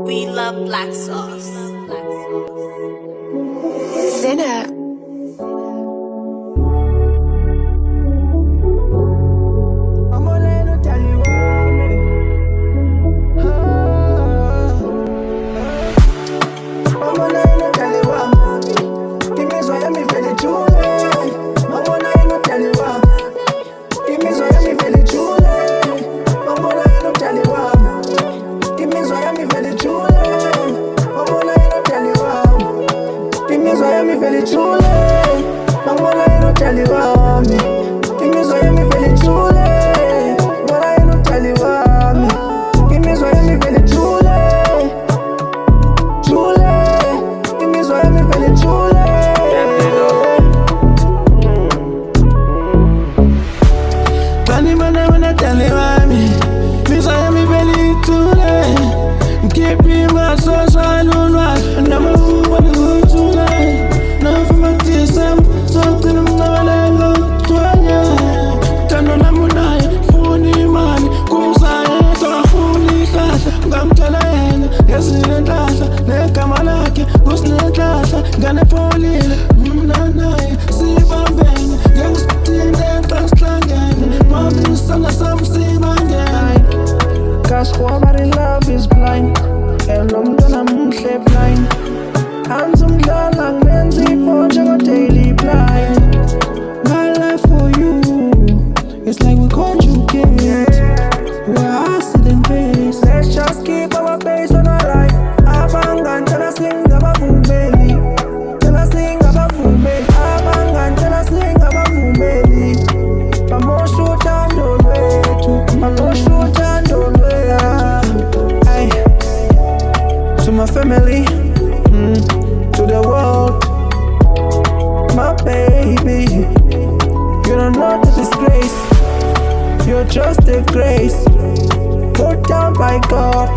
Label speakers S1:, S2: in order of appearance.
S1: We love black sauce.
S2: Zinna.
S3: Love is blind, and I'm gonna stay blind. And some girl like Nancy for your daily blind. My life for you, it's like we conjugate. We're accident based. Let's just keep our base on our life. Abangan, tell us sing about Mumeli. Tell us sing about Mumeli. Abangan, tell us sing about Mumeli. Vamos chutando leito, vamos chutando leito. To my family, to the world, my baby. You don't know the disgrace, you're just a grace put down by God.